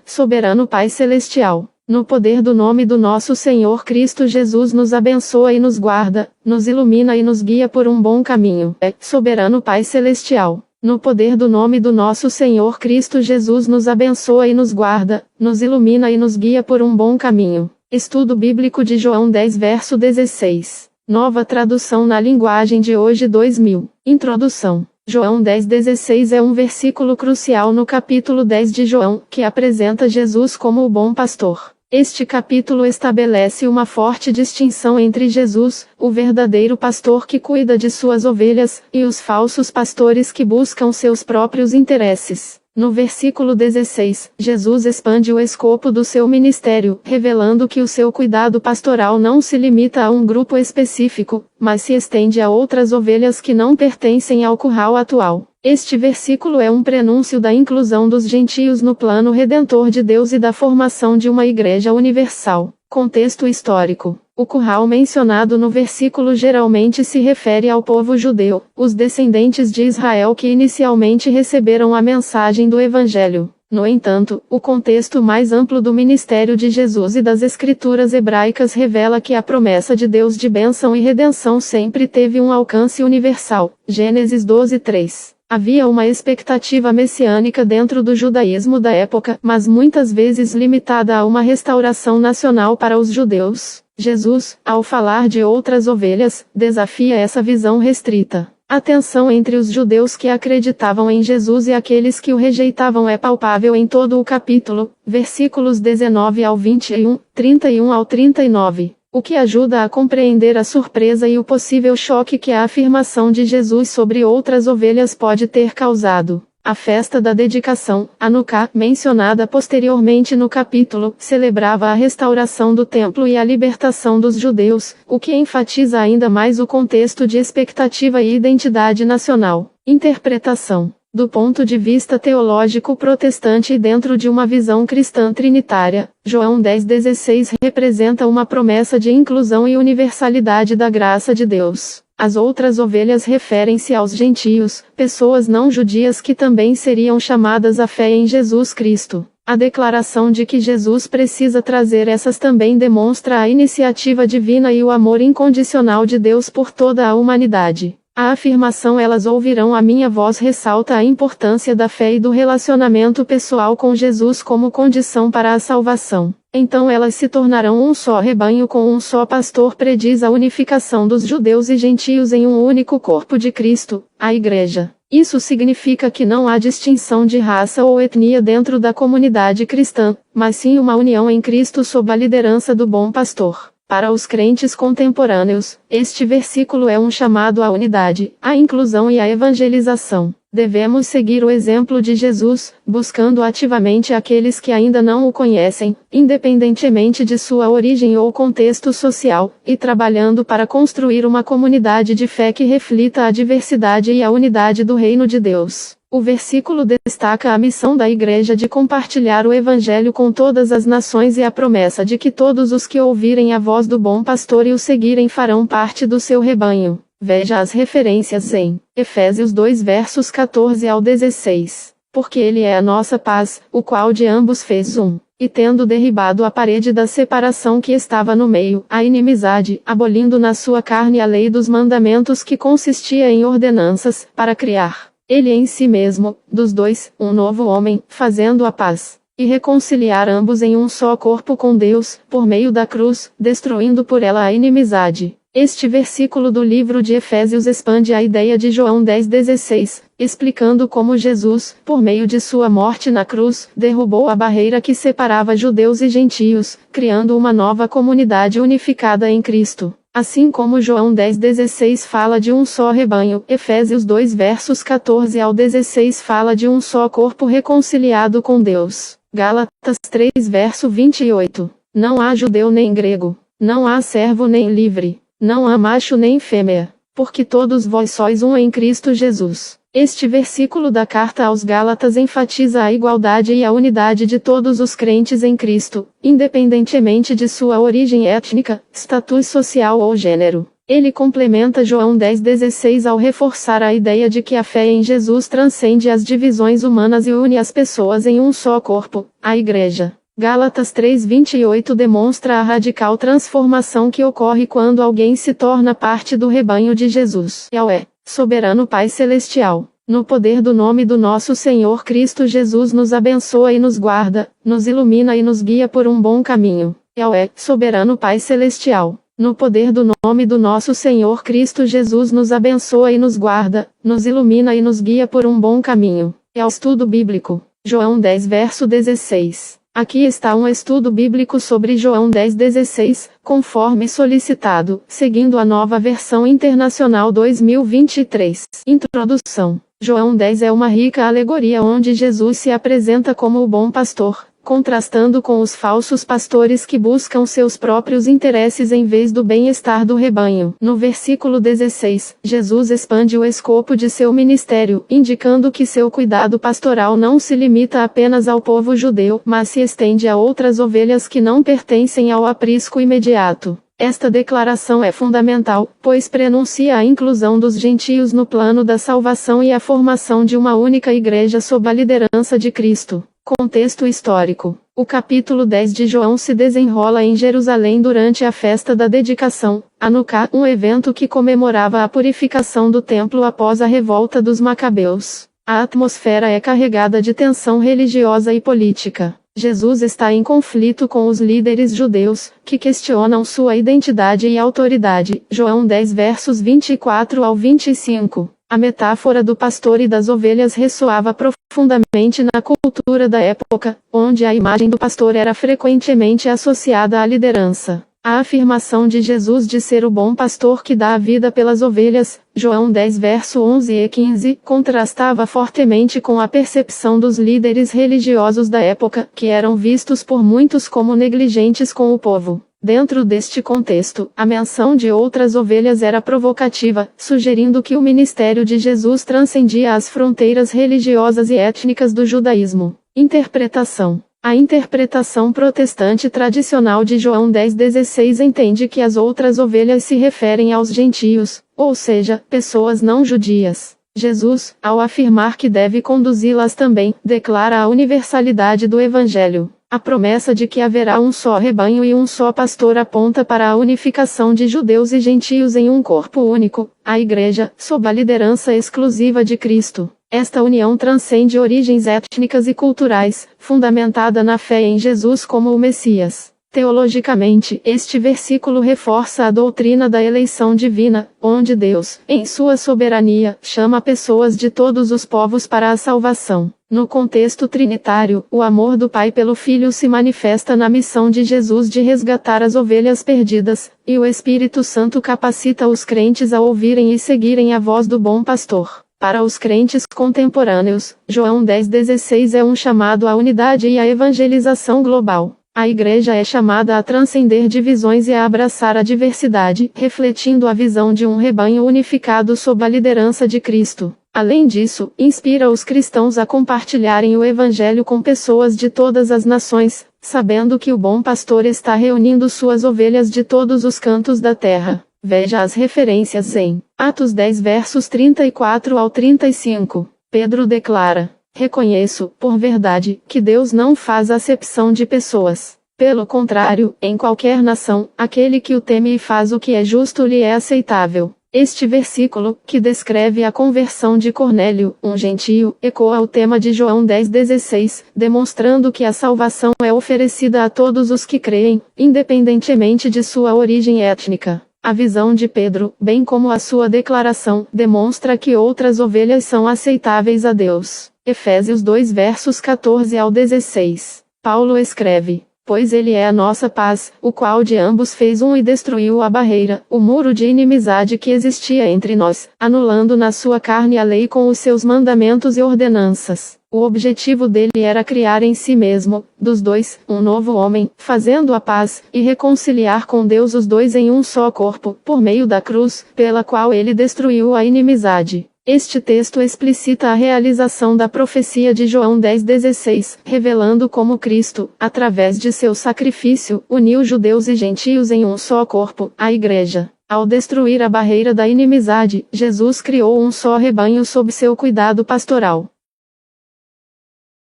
Soberano Pai Celestial, no poder do nome do nosso Senhor Cristo Jesus, nos abençoa e nos guarda, nos ilumina e nos guia por um bom caminho. Soberano Pai Celestial, no poder do nome do nosso Senhor Cristo Jesus, nos abençoa e nos guarda, nos ilumina e nos guia por um bom caminho. Estudo bíblico de João 10 verso 16. Nova tradução na linguagem de hoje 2000. Introdução. João 10:16 é um versículo crucial no capítulo 10 de João, que apresenta Jesus como o bom pastor. Este capítulo estabelece uma forte distinção entre Jesus, o verdadeiro pastor que cuida de suas ovelhas, e os falsos pastores que buscam seus próprios interesses. No versículo 16, Jesus expande o escopo do seu ministério, revelando que o seu cuidado pastoral não se limita a um grupo específico, mas se estende a outras ovelhas que não pertencem ao curral atual. Este versículo é um prenúncio da inclusão dos gentios no plano redentor de Deus e da formação de uma igreja universal. Contexto histórico. O curral mencionado no versículo geralmente se refere ao povo judeu, os descendentes de Israel que inicialmente receberam a mensagem do Evangelho. No entanto, o contexto mais amplo do ministério de Jesus e das escrituras hebraicas revela que a promessa de Deus de bênção e redenção sempre teve um alcance universal. Gênesis 12:3. Havia uma expectativa messiânica dentro do judaísmo da época, mas muitas vezes limitada a uma restauração nacional para os judeus. Jesus, ao falar de outras ovelhas, desafia essa visão restrita. A tensão entre os judeus que acreditavam em Jesus e aqueles que o rejeitavam é palpável em todo o capítulo, versículos 19 ao 21, 31 ao 39. O que ajuda a compreender a surpresa e o possível choque que a afirmação de Jesus sobre outras ovelhas pode ter causado. A festa da dedicação, Hanukkah, mencionada posteriormente no capítulo, celebrava a restauração do templo e a libertação dos judeus, o que enfatiza ainda mais o contexto de expectativa e identidade nacional. Interpretação. Do ponto de vista teológico protestante e dentro de uma visão cristã trinitária, João 10:16 representa uma promessa de inclusão e universalidade da graça de Deus. As outras ovelhas referem-se aos gentios, pessoas não judias que também seriam chamadas à fé em Jesus Cristo. A declaração de que Jesus precisa trazer essas também demonstra a iniciativa divina e o amor incondicional de Deus por toda a humanidade. A afirmação "elas ouvirão a minha voz" ressalta a importância da fé e do relacionamento pessoal com Jesus como condição para a salvação. Então elas se tornarão um só rebanho com um só pastor, prediz a unificação dos judeus e gentios em um único corpo de Cristo, a Igreja. Isso significa que não há distinção de raça ou etnia dentro da comunidade cristã, mas sim uma união em Cristo sob a liderança do bom pastor. Para os crentes contemporâneos, este versículo é um chamado à unidade, à inclusão e à evangelização. Devemos seguir o exemplo de Jesus, buscando ativamente aqueles que ainda não o conhecem, independentemente de sua origem ou contexto social, e trabalhando para construir uma comunidade de fé que reflita a diversidade e a unidade do reino de Deus. O versículo destaca a missão da Igreja de compartilhar o Evangelho com todas as nações e a promessa de que todos os que ouvirem a voz do bom pastor e o seguirem farão parte do seu rebanho. Veja as referências em Efésios 2 versos 14 ao 16. Porque ele é a nossa paz, o qual de ambos fez um. E tendo derribado a parede da separação que estava no meio, a inimizade, abolindo na sua carne a lei dos mandamentos que consistia em ordenanças, para criar ele em si mesmo, dos dois, um novo homem, fazendo a paz, e reconciliar ambos em um só corpo com Deus, por meio da cruz, destruindo por ela a inimizade. Este versículo do livro de Efésios expande a ideia de João 10:16, explicando como Jesus, por meio de sua morte na cruz, derrubou a barreira que separava judeus e gentios, criando uma nova comunidade unificada em Cristo. Assim como João 10:16 fala de um só rebanho, Efésios 2 versos 14 ao 16 fala de um só corpo reconciliado com Deus. Gálatas 3 verso 28. Não há judeu nem grego, não há servo nem livre, não há macho nem fêmea, porque todos vós sois um em Cristo Jesus. Este versículo da carta aos Gálatas enfatiza a igualdade e a unidade de todos os crentes em Cristo, independentemente de sua origem étnica, status social ou gênero. Ele complementa João 10,16 ao reforçar a ideia de que a fé em Jesus transcende as divisões humanas e une as pessoas em um só corpo, a Igreja. Gálatas 3,28 demonstra a radical transformação que ocorre quando alguém se torna parte do rebanho de Jesus. Yahweh, soberano Pai Celestial, no poder do nome do nosso Senhor Cristo Jesus, nos abençoa e nos guarda, nos ilumina e nos guia por um bom caminho. Yahweh, soberano Pai Celestial, no poder do nome do nosso Senhor Cristo Jesus, nos abençoa e nos guarda, nos ilumina e nos guia por um bom caminho. É o estudo bíblico. João 10 verso 16. Aqui está um estudo bíblico sobre João 10,16, conforme solicitado, seguindo a Nova Versão Internacional 2023. Introdução. João 10 é uma rica alegoria onde Jesus se apresenta como o bom pastor, contrastando com os falsos pastores que buscam seus próprios interesses em vez do bem-estar do rebanho. No versículo 16, Jesus expande o escopo de seu ministério, indicando que seu cuidado pastoral não se limita apenas ao povo judeu, mas se estende a outras ovelhas que não pertencem ao aprisco imediato. Esta declaração é fundamental, pois prenuncia a inclusão dos gentios no plano da salvação e a formação de uma única igreja sob a liderança de Cristo. Contexto histórico. O capítulo 10 de João se desenrola em Jerusalém durante a festa da dedicação, Hanukkah, um evento que comemorava a purificação do templo após a revolta dos Macabeus. A atmosfera é carregada de tensão religiosa e política. Jesus está em conflito com os líderes judeus, que questionam sua identidade e autoridade. João 10 versos 24 ao 25. A metáfora do pastor e das ovelhas ressoava profundamente na cultura da época, onde a imagem do pastor era frequentemente associada à liderança. A afirmação de Jesus de ser o bom pastor que dá a vida pelas ovelhas, João 10 verso 11 e 15, contrastava fortemente com a percepção dos líderes religiosos da época, que eram vistos por muitos como negligentes com o povo. Dentro deste contexto, a menção de outras ovelhas era provocativa, sugerindo que o ministério de Jesus transcendia as fronteiras religiosas e étnicas do judaísmo. Interpretação. A interpretação protestante tradicional de João 10,16 entende que as outras ovelhas se referem aos gentios, ou seja, pessoas não judias. Jesus, ao afirmar que deve conduzi-las também, declara a universalidade do Evangelho. A promessa de que haverá um só rebanho e um só pastor aponta para a unificação de judeus e gentios em um corpo único, a Igreja, sob a liderança exclusiva de Cristo. Esta união transcende origens étnicas e culturais, fundamentada na fé em Jesus como o Messias. Teologicamente, este versículo reforça a doutrina da eleição divina, onde Deus, em sua soberania, chama pessoas de todos os povos para a salvação. No contexto trinitário, o amor do Pai pelo Filho se manifesta na missão de Jesus de resgatar as ovelhas perdidas, e o Espírito Santo capacita os crentes a ouvirem e seguirem a voz do bom pastor. Para os crentes contemporâneos, João 10,16 é um chamado à unidade e à evangelização global. A Igreja é chamada a transcender divisões e a abraçar a diversidade, refletindo a visão de um rebanho unificado sob a liderança de Cristo. Além disso, inspira os cristãos a compartilharem o Evangelho com pessoas de todas as nações, sabendo que o bom pastor está reunindo suas ovelhas de todos os cantos da terra. Veja as referências em Atos 10 versos 34 ao 35. Pedro declara: reconheço, por verdade, que Deus não faz acepção de pessoas. Pelo contrário, em qualquer nação, aquele que o teme e faz o que é justo lhe é aceitável. Este versículo, que descreve a conversão de Cornélio, um gentio, ecoa o tema de João 10,16, demonstrando que a salvação é oferecida a todos os que creem, independentemente de sua origem étnica. A visão de Pedro, bem como a sua declaração, demonstra que outras ovelhas são aceitáveis a Deus. Efésios 2 versos 14 ao 16. Paulo escreve: pois ele é a nossa paz, o qual de ambos fez um e destruiu a barreira, o muro de inimizade que existia entre nós, anulando na sua carne a lei com os seus mandamentos e ordenanças. O objetivo dele era criar em si mesmo, dos dois, um novo homem, fazendo a paz, e reconciliar com Deus os dois em um só corpo, por meio da cruz, pela qual ele destruiu a inimizade. Este texto explicita a realização da profecia de João 10,16, revelando como Cristo, através de seu sacrifício, uniu judeus e gentios em um só corpo, a Igreja. Ao destruir a barreira da inimizade, Jesus criou um só rebanho sob seu cuidado pastoral.